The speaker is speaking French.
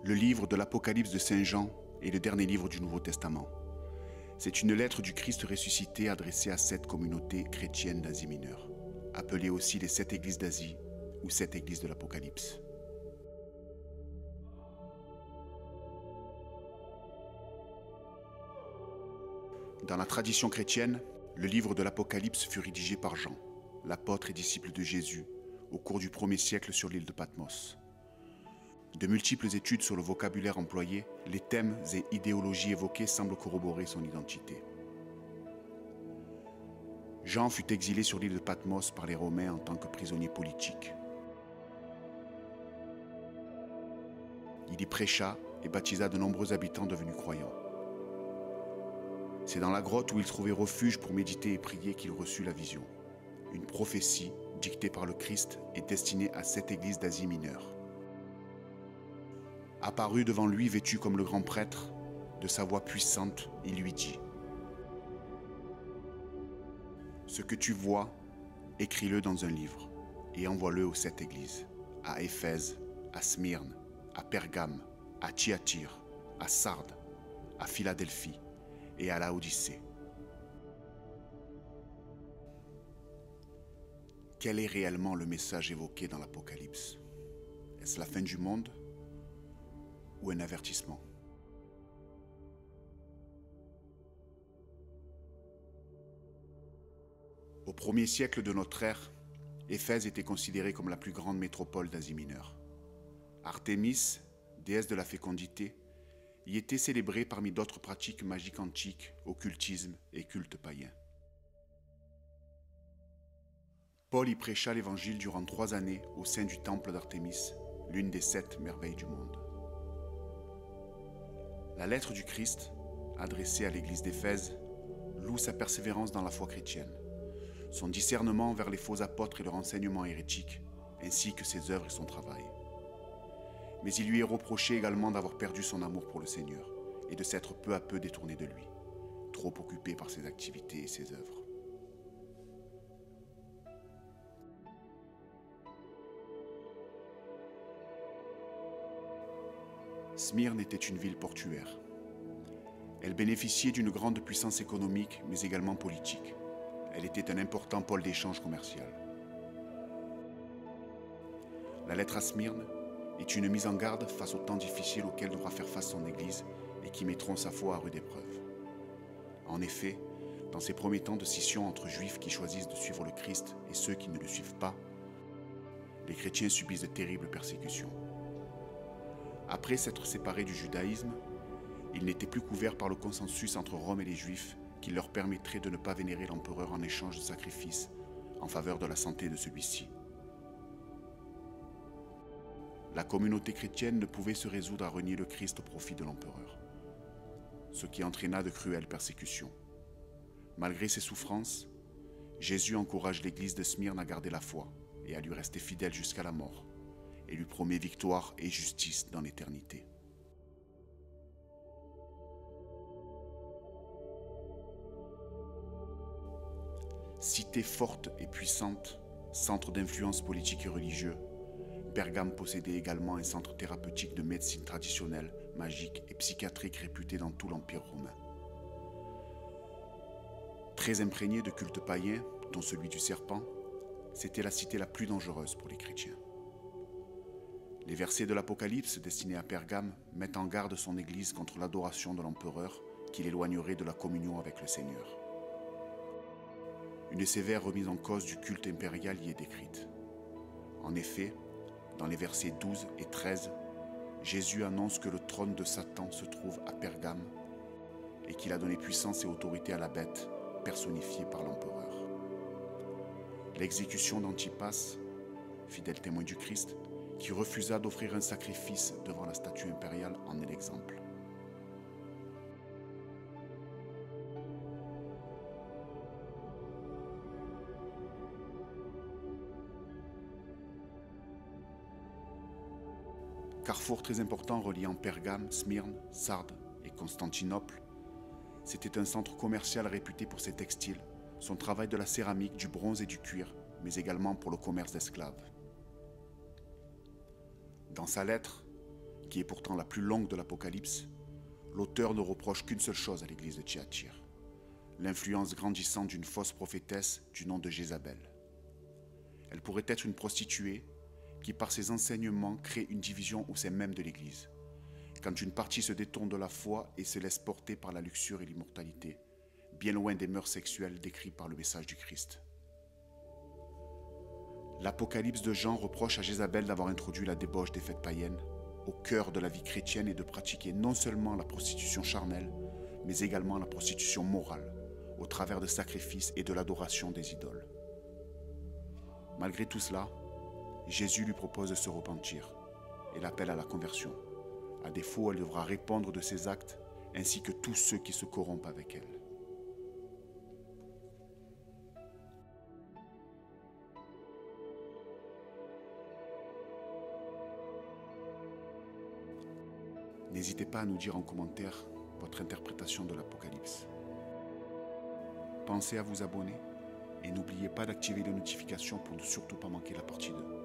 Le livre de l'Apocalypse de Saint Jean est le dernier livre du Nouveau Testament. C'est une lettre du Christ ressuscité adressée à 7 communautés chrétiennes d'Asie mineure, appelées aussi les 7 églises d'Asie ou 7 églises de l'Apocalypse. Dans la tradition chrétienne, le livre de l'Apocalypse fut rédigé par Jean, l'apôtre et disciple de Jésus, au cours du 1er siècle sur l'île de Patmos. De multiples études sur le vocabulaire employé, les thèmes et idéologies évoquées semblent corroborer son identité. Jean fut exilé sur l'île de Patmos par les Romains en tant que prisonnier politique. Il y prêcha et baptisa de nombreux habitants devenus croyants. C'est dans la grotte où il trouvait refuge pour méditer et prier qu'il reçut la vision, une prophétie dictée par le Christ et destinée à 7 églises d'Asie mineure. Apparu devant lui vêtu comme le grand prêtre, de sa voix puissante, il lui dit : « Ce que tu vois, écris-le dans un livre et envoie-le aux 7 églises, à Éphèse, à Smyrne, à Pergame, à Thyatire, à Sardes, à Philadelphie et à Laodicée. » Quel est réellement le message évoqué dans l'Apocalypse? Est-ce la fin du monde ou un avertissement? Au 1er siècle de notre ère, Éphèse était considérée comme la plus grande métropole d'Asie mineure. Artémis, déesse de la fécondité, y était célébrée parmi d'autres pratiques magiques antiques, occultisme et culte païen. Paul y prêcha l'évangile durant 3 années au sein du temple d'Artémis, l'une des 7 merveilles du monde. La lettre du Christ, adressée à l'église d'Éphèse, loue sa persévérance dans la foi chrétienne, son discernement envers les faux apôtres et leur enseignement hérétique, ainsi que ses œuvres et son travail. Mais il lui est reproché également d'avoir perdu son amour pour le Seigneur et de s'être peu à peu détourné de lui, trop occupé par ses activités et ses œuvres. Smyrne était une ville portuaire. Elle bénéficiait d'une grande puissance économique, mais également politique. Elle était un important pôle d'échange commercial. La lettre à Smyrne est une mise en garde face aux temps difficiles auxquels devra faire face son Église et qui mettront sa foi à rude épreuve. En effet, dans ces premiers temps de scission entre Juifs qui choisissent de suivre le Christ et ceux qui ne le suivent pas, les chrétiens subissent de terribles persécutions. Après s'être séparés du judaïsme, ils n'étaient plus couverts par le consensus entre Rome et les Juifs qui leur permettrait de ne pas vénérer l'empereur en échange de sacrifices en faveur de la santé de celui-ci. La communauté chrétienne ne pouvait se résoudre à renier le Christ au profit de l'empereur, ce qui entraîna de cruelles persécutions. Malgré ses souffrances, Jésus encourage l'église de Smyrne à garder la foi et à lui rester fidèle jusqu'à la mort, et lui promet victoire et justice dans l'éternité. Cité forte et puissante, centre d'influence politique et religieux, Pergame possédait également un centre thérapeutique de médecine traditionnelle, magique et psychiatrique réputé dans tout l'Empire romain. Très imprégné de culte païen, dont celui du serpent, c'était la cité la plus dangereuse pour les chrétiens. Les versets de l'Apocalypse destinés à Pergame mettent en garde son église contre l'adoration de l'empereur qui l'éloignerait de la communion avec le Seigneur. Une sévère remise en cause du culte impérial y est décrite. En effet, dans les versets 12 et 13, Jésus annonce que le trône de Satan se trouve à Pergame et qu'il a donné puissance et autorité à la bête, personnifiée par l'empereur. L'exécution d'Antipas, fidèle témoin du Christ, qui refusa d'offrir un sacrifice devant la statue impériale, en est l'exemple. Carrefour très important reliant Pergame, Smyrne, Sardes et Constantinople, c'était un centre commercial réputé pour ses textiles, son travail de la céramique, du bronze et du cuir, mais également pour le commerce d'esclaves. Dans sa lettre, qui est pourtant la plus longue de l'Apocalypse, l'auteur ne reproche qu'une seule chose à l'église de Thyatire, l'influence grandissante d'une fausse prophétesse du nom de Jézabel. Elle pourrait être une prostituée qui, par ses enseignements, crée une division au sein même de l'église, quand une partie se détourne de la foi et se laisse porter par la luxure et l'immortalité, bien loin des mœurs sexuelles décrites par le message du Christ. L'Apocalypse de Jean reproche à Jézabel d'avoir introduit la débauche des fêtes païennes au cœur de la vie chrétienne et de pratiquer non seulement la prostitution charnelle, mais également la prostitution morale, au travers de sacrifices et de l'adoration des idoles. Malgré tout cela, Jésus lui propose de se repentir et l'appelle à la conversion. À défaut, elle devra répondre de ses actes, ainsi que tous ceux qui se corrompent avec elle. N'hésitez pas à nous dire en commentaire votre interprétation de l'Apocalypse. Pensez à vous abonner et n'oubliez pas d'activer les notifications pour ne surtout pas manquer la partie 2.